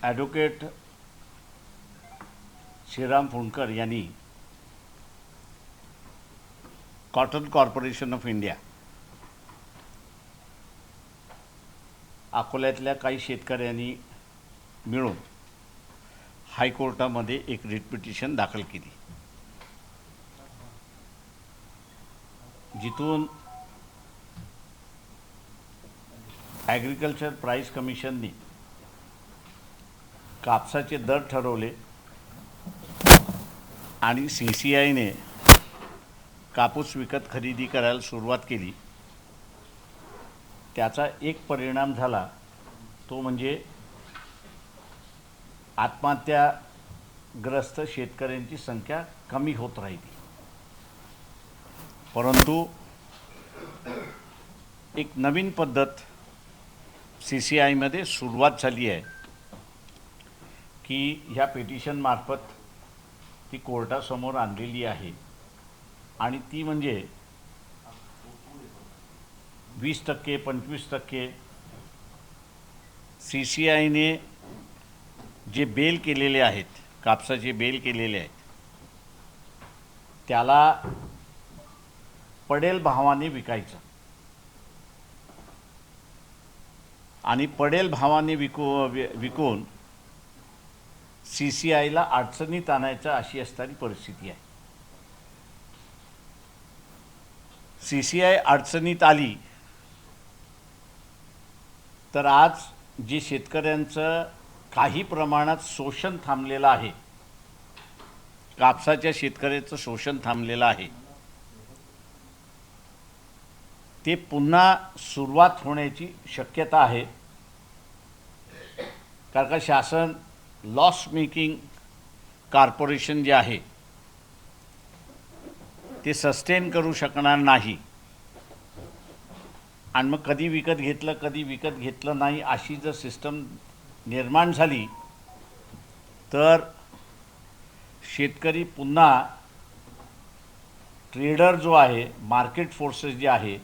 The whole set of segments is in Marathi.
ॲडव्होकेट श्रीराम फुंडकर यांनी कॉटन कॉर्पोरेशन ऑफ इंडिया अकोल्यातल्या काही शेतकऱ्यांनी मिळून हायकोर्टामध्ये एक रिट पिटिशन दाखल केली, जिथून ॲग्रिकल्चर प्राईस कमिशनने कापसाचे दर ठरवले आणि CCIने कापूस विकत खरेदी करायला सुरुवात केली। त्याचा एक परिणाम झाला तो म्हणजे आत्महत्याग्रस्त शेतकऱ्यांची संख्या कमी होत राहिली। परंतु एक नवीन पद्धत CCIमध्ये सुरुवात झाली आहे की ह्या पिटिशन मार्फत ती कोर्टासमोर आणलेली आहे आणि ती म्हणजे 20% 25% CCIने जे बेल केलेले आहेत, कापसाचे बेल केलेले आहेत, त्याला पडेल भावाने विकायचं आणि पडेल भावाने विकून CCIला अडचणीत आणायचं अशी असणारी परिस्थिती आहे। CCI अडचणीत आली तर आज जे शेतकऱ्यांचं काही प्रमाणात शोषण थांबलेलं आहे, कापसाच्या शेतकऱ्याचं शोषण थांबलेलं आहे, ते पुन्हा सुरुवात होण्याची शक्यता आहे। कारण का शासन लॉस मेकिंग कॉर्पोरेशन जे आहे ते सस्टेन करू शकणार नाही आणि मग कधी विकत घेतलं कधी विकत घेतलं नाही अशी जर सिस्टम निर्माण झाली तर शेतकरी पुन्हा ट्रेडर जो आहे, मार्केट फोर्सेस जे आहे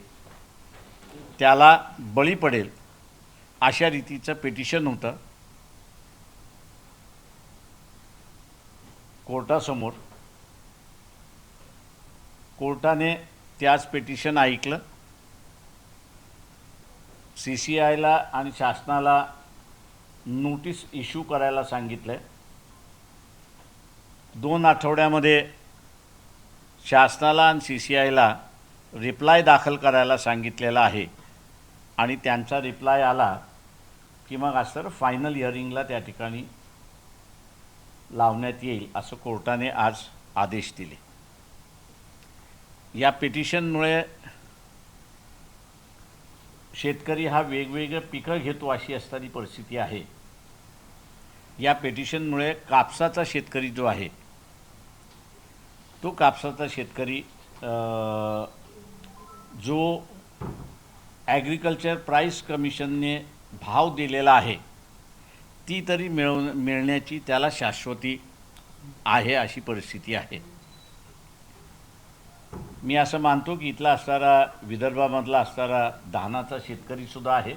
त्याला बळी पडेल अशा रीतीचं पिटिशन होतं कोर्टासमोर। कोर्टाने त्याच पिटिशन ऐकलं, CCIला आणि शासनाला नोटीस इश्यू करायला सांगितलं। 2 आठवड्यामध्ये शासनाला आणि CCIला रिप्लाय दाखल करायला सांगितलेला आहे आणि त्यांचा रिप्लाय आला की मग असं फायनल हिअरिंगला त्या ठिकाणी लावण्यात येईल असं कोर्टाने आज आदेश दिले। या पिटिशनमुळे शेतकरी हा वेगवेगळे पिकं घेतो अशी असणारी परिस्थिती आहे। या पिटिशनमुळे कापसाचा शेतकरी जो आहे तो कापसाचा शेतकरी जो ॲग्रिकल्चर प्राईस कमिशनने भाव दिलेला आहे ती तरी मिळण्याची त्याला शाश्वती आहे अशी परिस्थिती आहे। मी असं मानतो की इथला असणारा विदर्भामधला असणारा धानाचा शेतकरीसुद्धा आहे,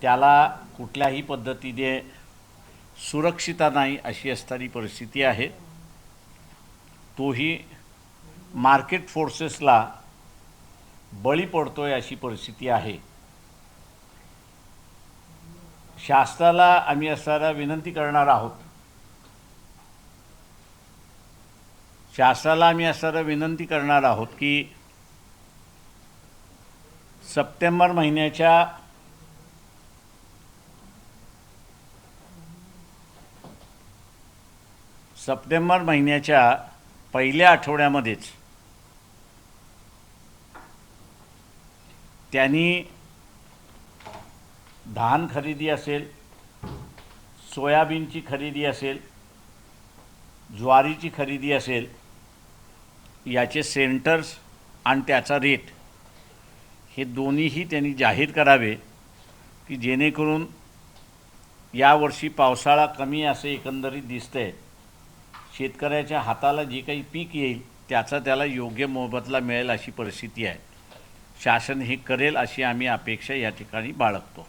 त्याला कुठल्याही पद्धतीने सुरक्षितता नाही अशी असणारी परिस्थिती आहे। तोही मार्केट फोर्सेसला बळी पडतोय अशी परिस्थिती आहे। शासनाला आम्ही असणारा विनंती करणार आहोत, शासनाला आम्ही असणारा विनंती करणार आहोत की सप्टेंबर महिन्याच्या पहिल्या आठवड्यामध्येच त्यांनी धान खरेदी असेल, सोयाबीनची खरेदी असेल, ज्वारीची खरेदी असेल, याचे सेंटर्स आणि त्याचा रेट हे दोन्हीही त्यांनी जाहीर करावे की जेणेकरून यावर्षी पावसाळा कमी असे एकंदरीत दिसतंय, शेतकऱ्याच्या हाताला जे काही पीक येईल त्याचा त्याला योग्य मोबदला मिळेल अशी परिस्थिती आहे। शासन हे करेल अशी आम्ही अपेक्षा या ठिकाणी बाळगतो।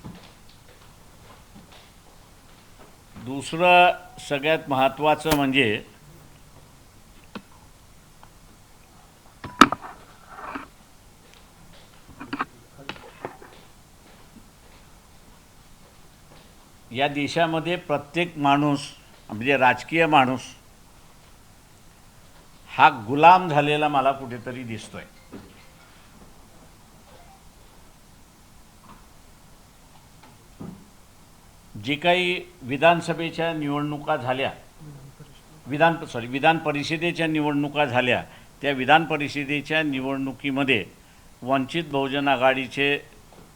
दुसरं सगळ्यात महत्त्वाचं म्हणजे या देशामध्ये प्रत्येक माणूस म्हणजे राजकीय माणूस हा गुलाम झालेला मला कुठेतरी दिसतोय. जे काही विधानसभेच्या निवडणुका झाल्या, विधान परिषदेच्या निवडणुका झाल्या, त्या विधान परिषदेच्या निवडणुकीमध्ये वंचित बहुजन आघाडीचे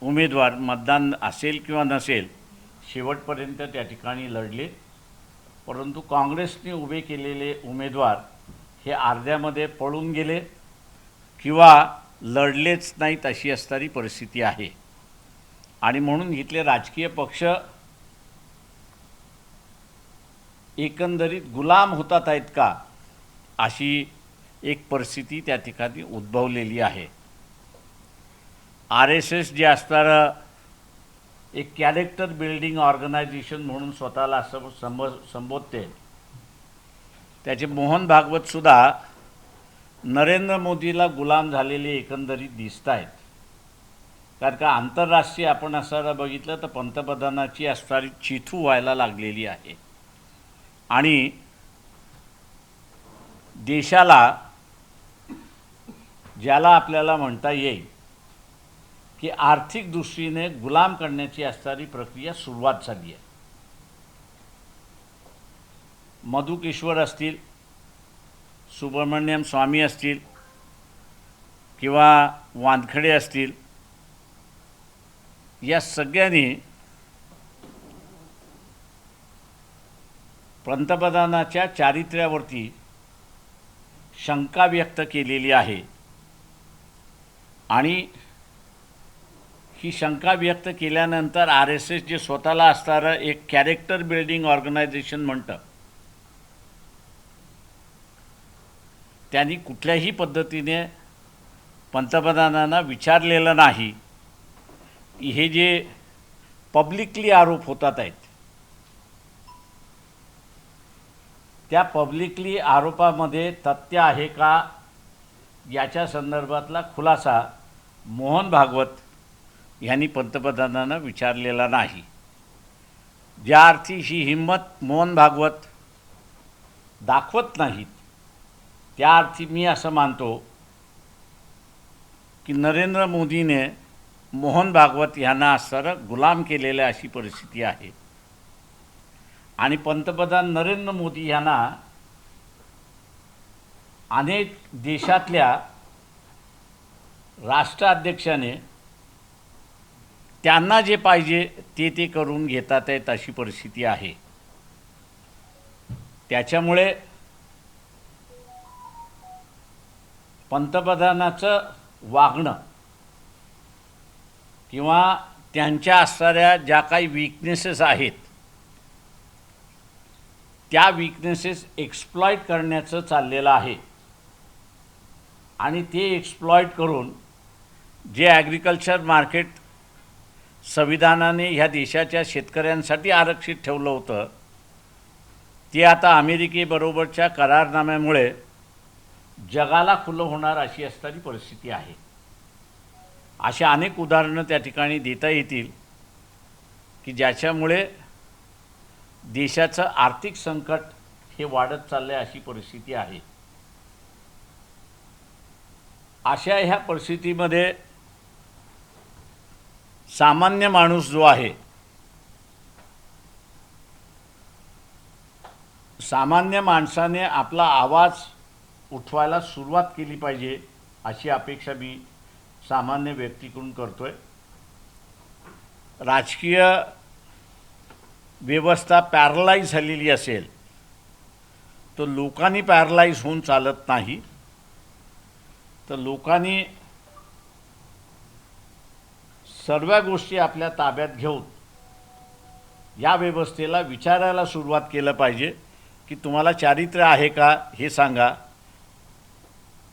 उमेदवार मतदान असेल किंवा नसेल शेवटपर्यंत त्या ठिकाणी लढले. परंतु काँग्रेसने उभे केलेले उमेदवार हे अर्ध्यामध्ये पळून गेले किंवा लढलेच नाहीत अशी असणारी परिस्थिती आहे. आणि म्हणून इथले राजकीय पक्ष एकंदरीत गुलाम होतात आहेत का अशी एक परिस्थिती त्या ठिकाणी उद्भवलेली आहे. RSS जे असणारं एक कॅरेक्टर बिल्डिंग ऑर्गनायझेशन म्हणून स्वतःला असं संबोधते, त्याचे मोहन भागवतसुद्धा नरेंद्र मोदीला गुलाम झालेले एकंदरीत दिसत आहेत. कारण का आंतरराष्ट्रीय आपण असं बघितलं तर पंतप्रधानाची असणारी चिथू व्हायला लागलेली आहे. आणि देशाला ज्याला आपल्याला म्हणता येईल की आर्थिक दृष्टीने गुलाम करण्याची असणारी प्रक्रिया सुरुवात झाली आहे. मधुकेश्वर असतील, सुब्रमण्यम स्वामी असतील किंवा वानखडे असतील, या सगळ्यांनी पंतप्रधानाच्या चारित्र्यावरती शंका व्यक्त केलेली आहे. आणि ही शंका व्यक्त केल्यानंतर RSS जे स्वतःला असणारं एक कॅरेक्टर बिल्डिंग ऑर्गनायझेशन म्हणतं, त्यांनी कुठल्याही पद्धतीने पंतप्रधानांना विचारलेलं नाही. हे जे पब्लिकली आरोप होतात आहेत, त्या पब्लिकली आरोपामध्ये तथ्य आहे का याच्या संदर्भातला खुलासा मोहन भागवत यांनी पंतप्रधानांना विचारलेला नाही. ज्या अर्थी ही हिंमत मोहन भागवत दाखवत नाहीत, त्या अर्थी मी असं मानतो की नरेंद्र मोदीने मोहन भागवत यांना असणारं गुलाम केलेलं अशी परिस्थिती आहे. आणि पंतप्रधान नरेंद्र मोदी यांना अनेक देशातल्या राष्ट्राध्यक्षाने त्यांना जे पाहिजे ते करून घेतात आहेत अशी परिस्थिती आहे. त्याच्यामुळे पंतप्रधानाचं वागणं किंवा त्यांच्या असणाऱ्या ज्या काही वीकनेसेस आहेत, त्या वीकनेसेस एक्सप्लॉइट करण्याचं चाललेलं आहे. आणि ते एक्सप्लॉइट करून जे ॲग्रिकल्चर मार्केट संविधानाने ह्या देशाच्या शेतकऱ्यांसाठी आरक्षित ठेवलं होतं, ते आता अमेरिकेबरोबरच्या करारनाम्यामुळे जगाला खुलं होणार अशी असणारी परिस्थिती आहे. अशा अनेक उदाहरणं त्या ठिकाणी देता येतील की ज्याच्यामुळे देशाचं आर्थिक संकट हे वाढत चाललं आहे अशी परिस्थिती आहे. अशा ह्या परिस्थितीमध्ये सामान्य माणूस जो आहे, सामान्य माणसाने आपला आवाज उठवायला सुरुवात केली पाहिजे अशी अपेक्षा मी सामान्य व्यक्तीकडून करतोय. राजकीय व्यवस्था पॅरलाईज झालेली असेल तर लोकांनी पॅरलाईज होऊन चालत नाही. तर लोकांनी सर्व गोष्टी आपल्या ताब्यात घेऊन या व्यवस्थेला विचारायला सुरुवात केलं पाहिजे की तुम्हाला चारित्र्य आहे का हे सांगा.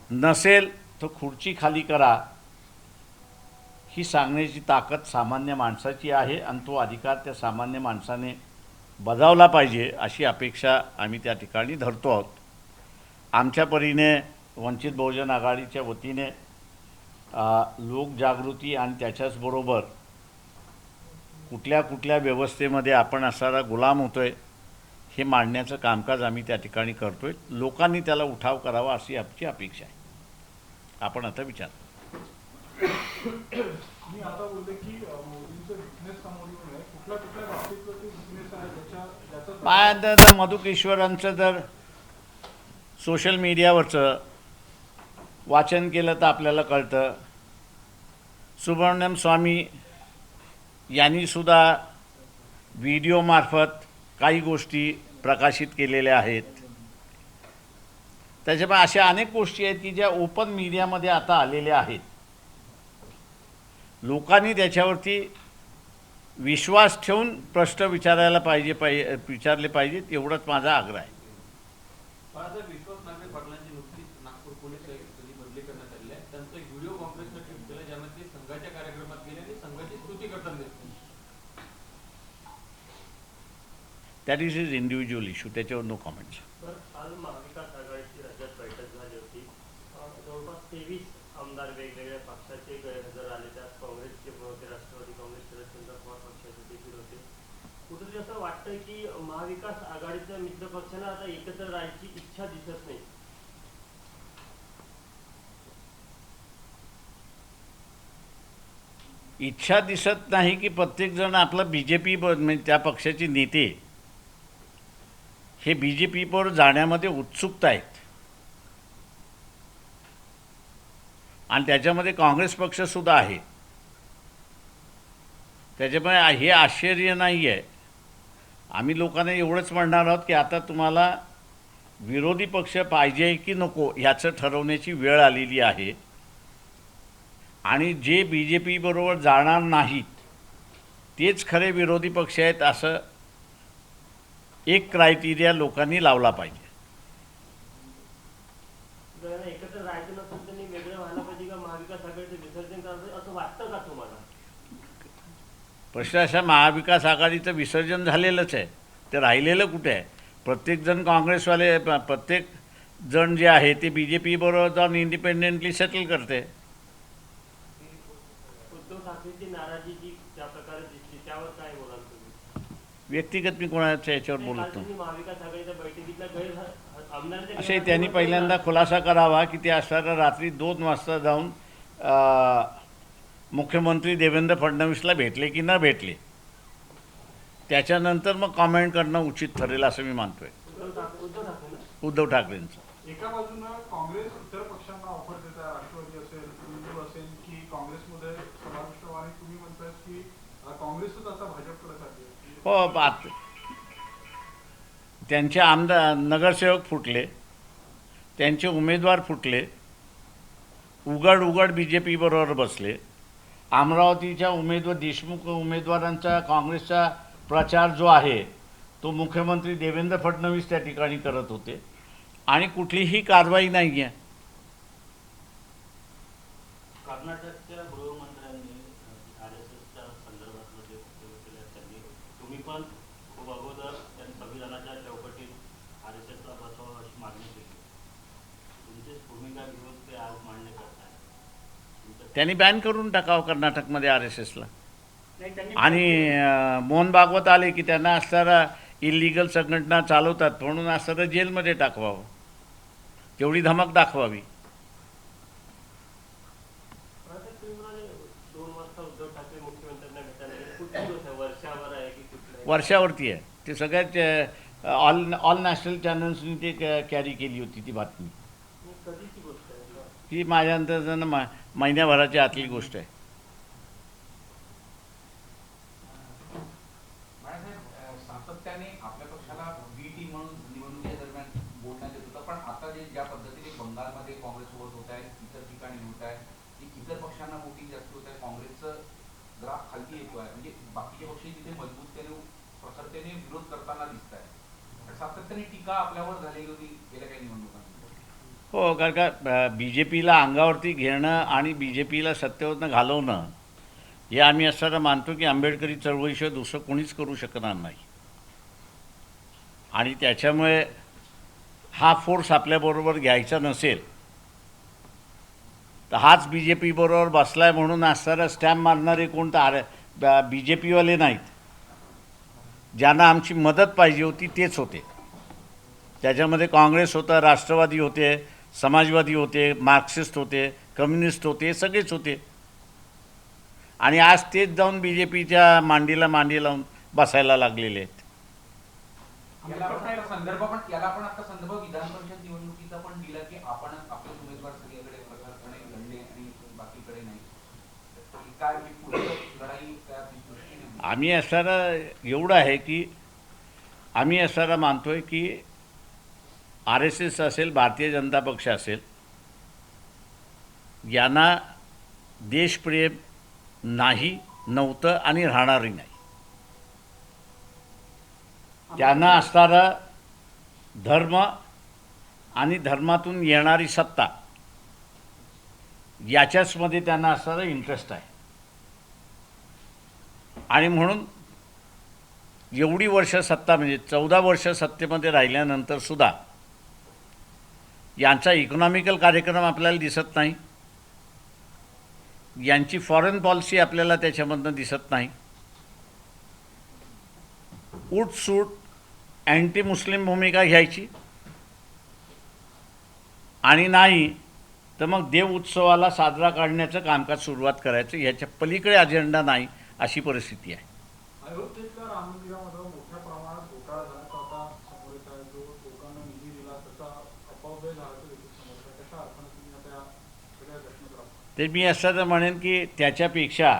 नसेल तर खुर्ची खाली करा, ही सांगण्याची ताकद सामान्य माणसाची आहे आणि तो अधिकार त्या सामान्य माणसाने बजावला पाहिजे अशी अपेक्षा आम्ही त्या ठिकाणी धरतो आहोत. आमच्या परीने वंचित बहुजन आघाडीच्या वतीने लोकजागृती आणि त्याच्याचबरोबर कुठल्या कुठल्या व्यवस्थेमध्ये आपण असारा गुलाम होतो आहे हे मांडण्याचं कामकाज आम्ही त्या ठिकाणी करतो आहे. लोकांनी त्याला उठाव करावा अशी आमची अपेक्षा आहे. आपण आता विचार मी आता बोलले की मोदींचं विकनेस समोर येऊ नये, कुठल्या कुठल्या बाबतीतलं ते विकनेस आहे त्याच्या मधुकेश्वरांचं जर सोशल मीडियावरचं वाचन केलं तर आपल्याला कळतं. सुब्रमण्यम स्वामी यांनीसुद्धा व्हिडिओमार्फत काही गोष्टी प्रकाशित केलेल्या आहेत. त्याच्यामुळे अशा अनेक गोष्टी आहेत की ज्या ओपन मीडियामध्ये आता आलेल्या आहेत. लोकांनी त्याच्यावरती विश्वास ठेवून प्रश्न विचारायला विचारले पाहिजेत एवढंच माझा आग्रह आहे. विश्वास नांगरे पाटलांची नुकतीच नागपूर पोलीस आयुक्तांनी बदली करण्यात आली आहे. त्यांचा एक व्हिडिओ कॉन्फरन्सला ट्विट केला ज्यामध्ये ते संघाच्या कार्यक्रमात गेले आणि संघाची स्तुती करताना दिसले. That is is individual issue, त्याच्यावर नो कमेंट्स. आज महाविकास आघाडीची राज्यात बैठक झाली होती. जवळपास 23 आमदार वेगवेगळ्या पक्षाचे गैरहजर आले. त्यात काँग्रेसचे होते, राष्ट्रवादी काँग्रेस, शरदचंद्र पवार पक्षाचे देखील होते. कुठेतरी असं वाटतं की महाविकास आघाडीच्या मित्र पक्षांना आता एकत्र राहायची इच्छा दिसत नाही. इच्छा दिसत नाही की प्रत्येकजण आपलं BJP म्हणजे त्या पक्षाचे नेते हे BJPवर जाण्यामध्ये उत्सुक आहेत. आणि त्याच्यामध्ये काँग्रेस पक्षसुद्धा आहे. त्याच्यामुळे हे आश्चर्य नाही आहे. आम्ही लोकांना एवढंच म्हणणार आहोत की आता तुम्हाला विरोधी पक्ष पाहिजे की नको ह्याचं ठरवण्याची वेळ आलेली आहे. आणि जे BJP बरोबर जाणार नाहीत तेच खरे विरोधी पक्ष आहेत असं एक क्रायटेरिया लोकांनी लावला पाहिजे. जर एकत्र राहायचं नसेल त्यांनी वेगळं व्हायला पाहिजे का महाविकास आघाडीचं विसर्जन करायचं असं वाटतं का तुम्हाला? प्रश्न असा, महाविकास आघाडीचं विसर्जन झालेलंच आहे, ते राहिलेलं कुठे आहे? प्रत्येकजण काँग्रेसवाले प्रत्येक जण जे आहे ते BJP बरोबर जाऊन इंडिपेंडेंटली सेटल करते. उद्धव ठाकरेंची नाराजी जी ज्या प्रकारे दिसली त्यावर काय बोलाल तुम्ही? व्यक्तिगत मी कोणाच्या याच्यावर बोलत नाही. महाविकास आघाडीच्या बैठकीतल्या असे त्यांनी पहिल्यांदा खुलासा करावा की ते असणारा रात्री 2 वाजता जाऊन मुख्यमंत्री देवेंद्र फडणवीसला भेटले की न भेटले, त्याच्यानंतर मग कॉमेंट करणं उचित ठरेल असं मी मानतोय. उद्धव ठाकरेंचं एका बाजूनं काँग्रेस इतर पक्षांना ऑफर देत आहे, राष्ट्रवादी असेल, हिंदू असेल, की काँग्रेसमध्ये समाविष्ट व्हा, आणि तुम्ही म्हणताय की काँग्रेसच आता भाजपकडे जाते. हो, त्यांचे आमदार नगरसेवक फुटले, त्यांचे उमेदवार फुटले, उघड BJP बरोबर बसले. अमरावतीच्या देशमुख उमेदवारांचा काँग्रेसचा प्रचार जो आहे तो मुख्यमंत्री देवेंद्र फडणवीस त्या ठिकाणी करत होते आणि कुठलीही कारवाई नाही आहे. कर्नाटकच्या गृहमंत्र्यांनी RSSच्या संदर्भातलं जे वक्तव्य केलं त्यांनी तुम्ही पण खूप अगोदर संविधानाच्या चौकटीत RSSला बसवावं अशी मागणी केली. तुमचीच भूमिका घेऊन ते आज मान्य करताय. त्यांनी बॅन करून टाकावं कर्नाटकमध्ये RSSला. आणि मोहन भागवत आले की त्यांना असणारा इलिगल संघटना चालवतात म्हणून असणारं जेलमध्ये टाकवावं, तेवढी धमक दाखवावी. वर्षावरती आहे ते. सगळ्यात ऑल नॅशनल चॅनल्सनी ते कॅरी केली होती ती बातमी. ही माझ्या अंदाजानं महिन्याभराच्या आतली गोष्ट आहे. सातत्याने आपल्या पक्षाला बी टीम म्हणून निवडणुकीच्या दरम्यान बोलण्यात येत होतं, पण आता जे ज्या पद्धतीने बंगालमध्ये काँग्रेससोबत होत आहे, इतर ठिकाणी होत आहे, की इतर पक्षांना वोटिंग जास्त होत आहे, काँग्रेसचं ग्राफ खाली येतो आहे, म्हणजे बाकीचे पक्ष तिथे मजबूततेने प्रखरतेने विरोध करताना दिसत आहे. सातत्याने टीका आपल्यावर झालेली होती गेल्या काही निवडणुकांमध्ये. हो, कारण का BJPला अंगावरती घेणं आणि BJPला सत्तेवरनं घालवणं हे आम्ही असताना मानतो की आंबेडकरी चळवळीशिवाय दुसरं कोणीच करू शकणार नाही. आणि त्याच्यामुळे हा फोर्स आपल्याबरोबर घ्यायचा नसेल तर हाच बी जे पीबरोबर बसला आहे म्हणून असणारा स्टॅम्प मारणारे कोण तर बी जे पीवाले नाहीत. ज्यांना आमची मदत पाहिजे होती तेच होते. त्याच्यामध्ये काँग्रेस होता, राष्ट्रवादी होते, समाजवादी होते, मार्क्सिस्ट होते, कम्युनिस्ट होते, सगळेच होते. आणि आज तेच जाऊन बी जे पीच्या मांडीला मांडी लावून बसायला लागलेले आहेत. याला आपण आता संदर्भ विधान परिषद निवडणुकीचा पण दिला की आपण आपले उमेदवार सगळीकडे प्रखरपणे लढले आणि बाकीकडे नाही. काय पुढचं लढाई त्या दृष्टीने आम्ही असणारा एवढं आहे की आम्ही असणारा मानतोय की आर एस एस असेल, भारतीय जनता पक्ष असेल, यांना देशप्रेम नाही, नव्हतं आणि राहणारही नाही. त्यांना असणारा धर्म आणि धर्मातून येणारी सत्ता याच्याचमध्ये त्यांना असणारा इंटरेस्ट आहे. आणि म्हणून एवढी वर्ष सत्ता म्हणजे 14 वर्ष सत्तेमध्ये राहिल्यानंतरसुद्धा यांचा इकॉनॉमिकल कार्यक्रम आपल्याला दिसत नाही. यांची फॉरेन पॉलिसी आपल्याला त्याच्यामधनं दिसत नाही. उठसूट अँटी मुस्लिम भूमिका घ्यायची आणि नाही तर मग देव उत्सवाला साजरा करण्याचं कामकाज सुरुवात करायचं. ह्याच्या पलीकडे अजेंडा नाही अशी परिस्थिती आहे. अयोध्येतल्या राम मंदिरामध्ये मोठ्या प्रमाणात घोटाळा झाल्याचा आता समोर येत आहे. जो लोकांना निधी दिला त्याचा अपव्यय झाल्याचं देखील समोर येत आहे. कशा अर्थानं तुम्ही आता या सगळ्या घटनेत राहता? ते मी असं तर म्हणेन की त्याच्यापेक्षा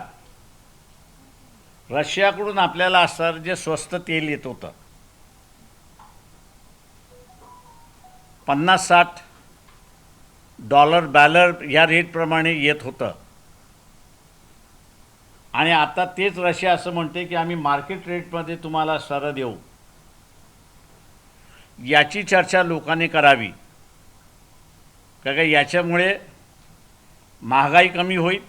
रशियाकडून आपल्याला असणारं जे स्वस्त तेल येत होतं, $50-60 बॅलर या रेटप्रमाणे येत होतं आणि आता तेच रशिया असं म्हणते की आम्ही मार्केट रेटमध्ये तुम्हाला सर देऊ. याची चर्चा लोकांनी करावी. का याच्यामुळे महागाई कमी होईल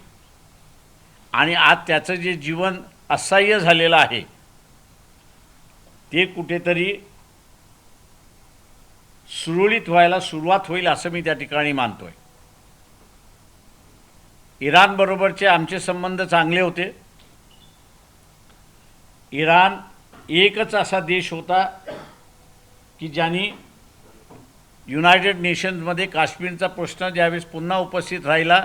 आणि आज त्याचं जे जीवन असह्य झालेलं आहे ते कुठेतरी सुरळीत व्हायला सुरुवात होईल असं मी त्या ठिकाणी मानतोय. इराणबरोबरचे आमचे संबंध चांगले होते. इराण एकच असा देश होता की ज्यांनी युनायटेड नेशन्समध्ये काश्मीरचा प्रश्न ज्यावेळेस पुन्हा उपस्थित राहिला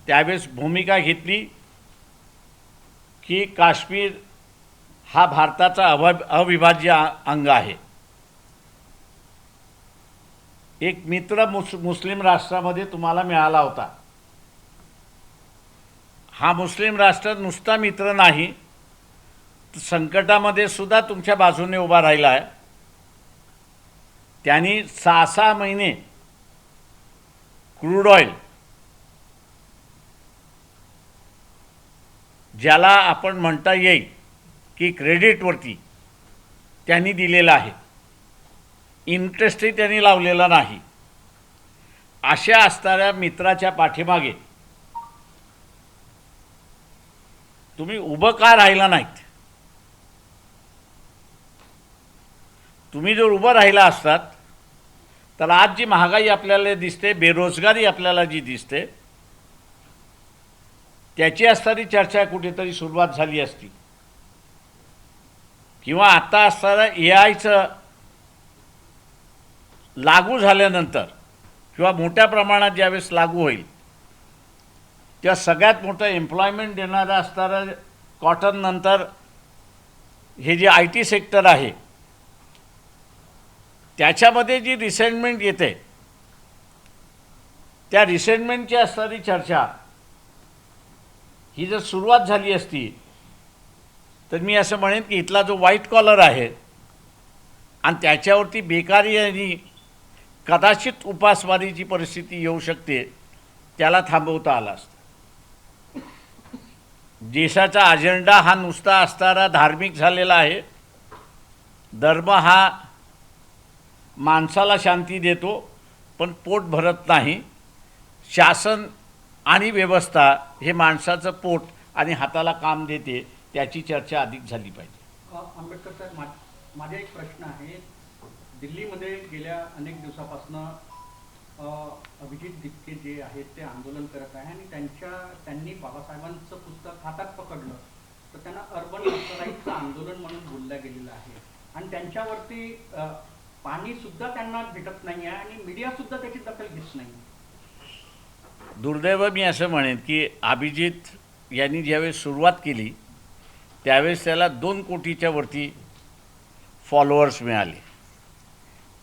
त्यावेळेस भूमिका घेतली की काश्मीर हा भारताचा अविभाज्य अंग आहे. एक मित्र मुस्लिम राष्ट्रामध्ये तुम्हाला मिळाला होता. हा मुस्लिम राष्ट्र नुसता मित्र नाही, संकटामध्ये सुद्धा तुमच्या बाजूने उभा राहिला आहे. त्यांनी 6 महिने क्रूड ऑइल ज्याला आपण म्हणता येईल की क्रेडिटवरती त्यांनी दिलेलं आहे. इंटरेस्टही त्यांनी लावलेला नाही. अशा असणाऱ्या मित्राच्या पाठीमागे तुम्ही उभं का राहिला नाहीत? तुम्ही जर उभं राहिला असतात तर आज जी महागाई आपल्याला दिसते, बेरोजगारी आपल्याला जी दिसते, त्याची असणारी चर्चा कुठेतरी सुरुवात झाली असती. किंवा आता असणारं AI लागू झाल्यानंतर किंवा मोठ्या प्रमाणात ज्यावेळेस लागू होईल तेव्हा सगळ्यात मोठं एम्प्लॉयमेंट देणारं असणारं कॉटन नंतर हे जे IT सेक्टर आहे त्याच्यामध्ये जी रिसेंटमेंट येते त्या रिसेंटमेंटची असणारी चर्चा ही जर सुरुवात झाली असती तर मी असं म्हणेन की इथला जो व्हाईट कॉलर आहे आणि त्याच्यावरती बेकारी आणि कदाचित उपासमारीची परिस्थिती येऊ शकते त्याला थांबवता आला असतं. देशाचा अजेंडा हा नुसता असणारा धार्मिक झालेला आहे. धर्म हा माणसाला शांती देतो पण पोट भरत नाही. शासन आणि व्यवस्था हे माणसाचं पोट आणि हाताला काम देते. त्याची चर्चा अधिक झाली पाहिजे. आंबेडकर साहेब माझा एक प्रश्न आहे. दिल्लीमध्ये गेल्या अनेक दिवसापासून अभिजित दिपके जे आहेत ते आंदोलन करत आहे आणि त्यांनी बाबासाहेबांचं पुस्तक हातात पकडलं तर त्यांना अर्बन नक्सलाईटचं आंदोलन म्हणून बोललं गेलेलं आहे आणि त्यांच्यावरती पाणी सुद्धा त्यांना भेटत नाही आहे आणि मीडिया सुद्धा त्याची दखल घेत नाही. दुर्दैव मी असं म्हणेन की अभिजित यांनी ज्यावेळेस सुरुवात केली त्यावेळेस त्याला 2 कोटीच्या वरती फॉलोअर्स मिळाले.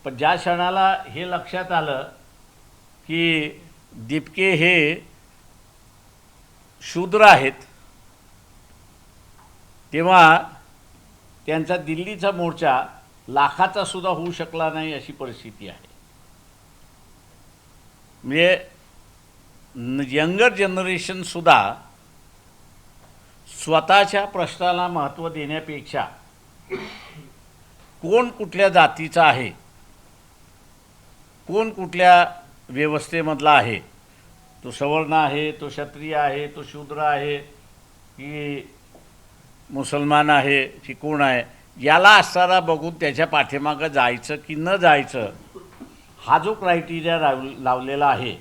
पण ज्या क्षणाला हे लक्षात आलं की दिपके हे शूद्र आहेत तेव्हा त्यांचा दिल्लीचा मोर्चा लाखाचा सुद्धा होऊ शकला नाही अशी परिस्थिती आहे. म्हणजे यंगर जनरेशनसुद्धा स्वतःच्या प्रश्नाला महत्त्व देण्यापेक्षा कोण कुठल्या जातीचा आहे, कोण कुठल्या व्यवस्थेमधला आहे, तो सवर्ण आहे, तो क्षत्रिय आहे, तो शूद्र आहे की मुसलमान आहे की कोण आहे, याला असताना बघून त्याच्या पाठीमागं जायचं की न जायचं हा जो क्रायटेरिया लावलेला आहे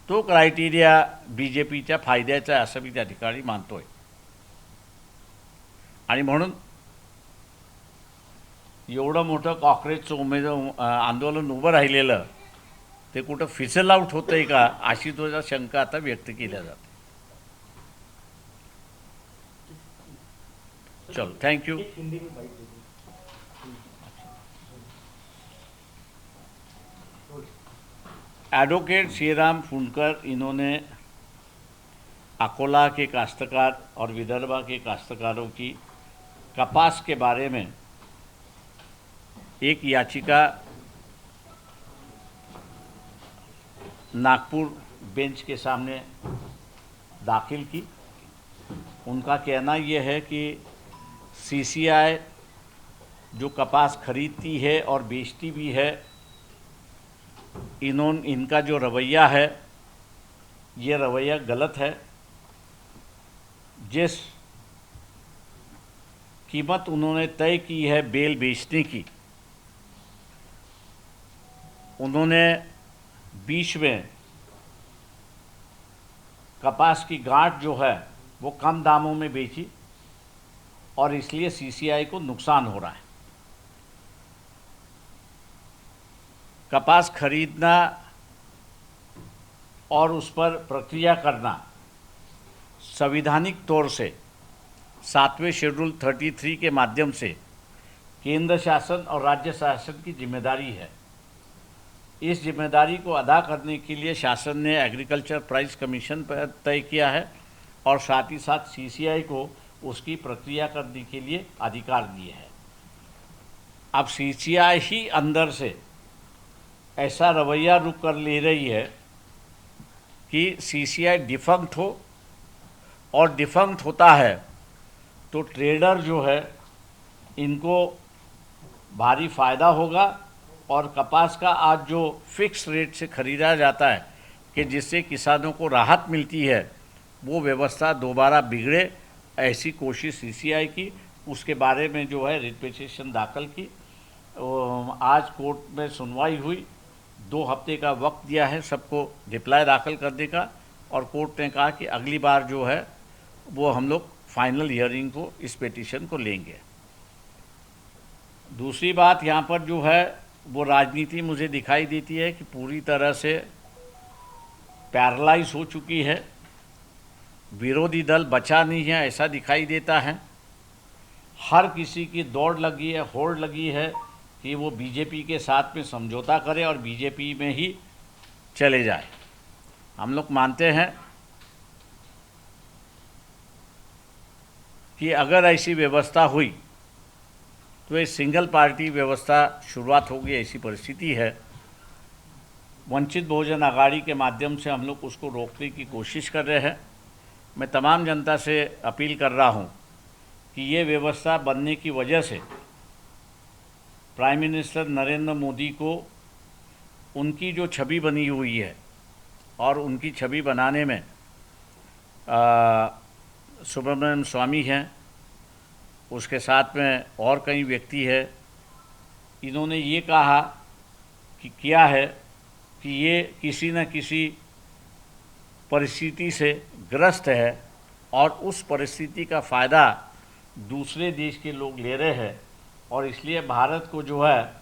तो क्रायटेरिया BJPच्या फायद्याचा आहे असं मी त्या ठिकाणी मानतोय. आणि म्हणून एवढं मोठं कॉंग्रेसचं आंदोलन उभं राहिलेलं ते कुठं फिसल आउट होतं आहे का अशी तुझा शंका आता व्यक्त केल्या जाते. चलो thank you. Advocate Shriram Phundkar इन्होंने अकोला के काश्तकार और विदर्भा के काश्तकारों की कपास के बारे में एक याचिका नागपुर बेंच के सामने दाखिल की. उनका कहना यह है कि CCI जो कपास खरीदती है और बेचती भी है, इनका जो रवैया है ये रवैया गलत है. जिस कीमत उन्होंने तय की है बेल बेचने की, उन्होंने बीच में कपास की गांठ जो है वो कम दामों में बेची और इसलिए CCI को नुकसान हो रहा है. कपास खरीदना और उस पर प्रक्रिया करना संवैधानिक तौर से 7वें शेड्यूल 33 के माध्यम से केंद्र शासन और राज्य शासन की जिम्मेदारी है. इस जिम्मेदारी को अदा करने के लिए शासन ने एग्रीकल्चर प्राइस कमीशन पर तय किया है और साथ ही साथ CCI को उसकी प्रक्रिया करने के लिए अधिकार दिए हैं. अब CCI ही अंदर से ऐसा रवैया रुख कर ले रही है कि CCI डिफंक्ट हो, और डिफंक्ट होता है तो ट्रेडर जो है इनको भारी फ़ायदा होगा और कपास का आज जो फिक्स रेट से ख़रीदा जाता है कि जिससे किसानों को राहत मिलती है, वो व्यवस्था दोबारा बिगड़े ऐसी कोशिश CCI की. उसके बारे में जो है रिट पिटीशन दाखिल की. आज कोर्ट में सुनवाई हुई. 2 हफ्ते का वक्त दिया है सबको रिप्लाई दाखिल करने का और कोर्ट ने कहा कि अगली बार जो है वो हम लोग फाइनल हियरिंग को इस पिटीशन को लेंगे. दूसरी बात यहाँ पर जो है वो राजनीति मुझे दिखाई देती है कि पूरी तरह से पैरालाइज हो चुकी है. विरोधी दल बचा नहीं है ऐसा दिखाई देता है. हर किसी की दौड़ लगी है, होड़ लगी है कि वो BJP के साथ में समझौता करे और BJP में ही चले जाए. हम लोग मानते हैं कि अगर ऐसी व्यवस्था हुई तो ये सिंगल पार्टी व्यवस्था शुरुआत होगी ऐसी परिस्थिति है. वंचित बहुजन आघाड़ी के माध्यम से हम लोग उसको रोकने की कोशिश कर रहे हैं. मैं तमाम जनता से अपील कर रहा हूँ कि ये व्यवस्था बनने की वजह से प्राइम मिनिस्टर नरेंद्र मोदी को उनकी जो छवि बनी हुई है और उनकी छवि बनाने में सुब्रमण्यम स्वामी हैं, उसके साथ में और कई व्यक्ति है, इन्होंने ये कहा कि क्या है कि ये किसी न किसी परिस्थिति से ग्रस्त है और उस परिस्थिति का फ़ायदा दूसरे देश के लोग ले रहे हैं और इसलिए भारत को जो है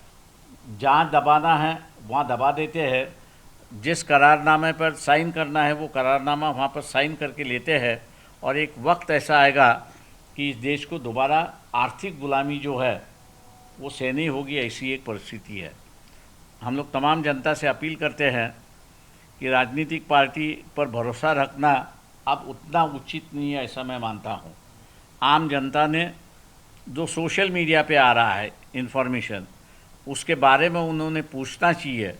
जहाँ दबाना है वहाँ दबा देते हैं। जिस करारनामे पर साइन करना है वो करारनामा वहाँ पर साइन करके लेते हैं और एक वक्त ऐसा आएगा कि इस देश को दोबारा आर्थिक गुलामी जो है वो सहनी होगी, ऐसी एक परिस्थिति है। हम लोग तमाम जनता से अपील करते हैं कि राजनीतिक पार्टी पर भरोसा रखना अब उतना उचित नहीं है, ऐसा मैं मानता हूँ। आम जनता ने जो सोशल मीडिया पे आ रहा है इन्फॉर्मेशन, उसके बारे में उन्होंने पूछना चाहिए।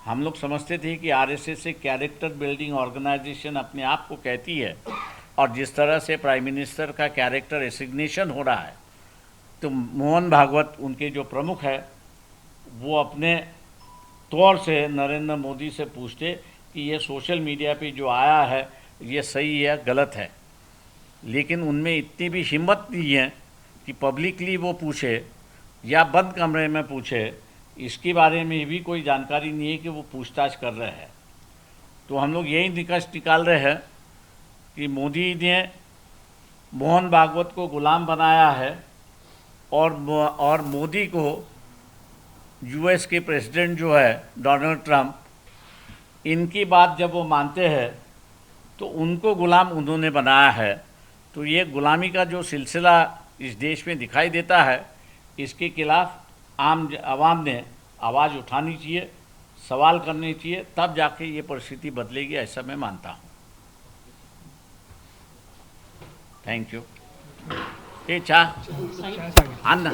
हम लोग समझते थे कि आरएसएस एक कैरेक्टर बिल्डिंग ऑर्गेनाइजेशन अपने आप को कहती है और जिस तरह से प्राइम मिनिस्टर का कैरेक्टर एसिग्नेशन हो रहा है, तो मोहन भागवत उनके जो प्रमुख है वो अपने तौर से नरेंद्र मोदी से पूछते कि ये सोशल मीडिया पे जो आया है ये सही है गलत है, लेकिन उनमें इतनी भी हिम्मत नहीं है कि पब्लिकली वो पूछे या बंद कमरे में पूछे। इसके बारे में भी कोई जानकारी नहीं है कि वो पूछताछ कर रहे हैं। तो हम लोग यही निष्कर्ष निकाल रहे हैं कि मोदी ने मोहन भागवत को गुलाम बनाया है और मोदी को यूएस के प्रेसिडेंट जो है डोनाल्ड ट्रंप, इनकी बात जब वो मानते हैं तो उनको गुलाम उन्होंने बनाया है। तो ये गुलामी का जो सिलसिला इस देश में दिखाई देता है, इसके खिलाफ आवाम ने आवाज़ उठानी चाहिए, सवाल करने चाहिए, तब जाके ये परिस्थिति बदलेगी, ऐसा मैं मानता हूँ। Thank you. ए चाह अन्ना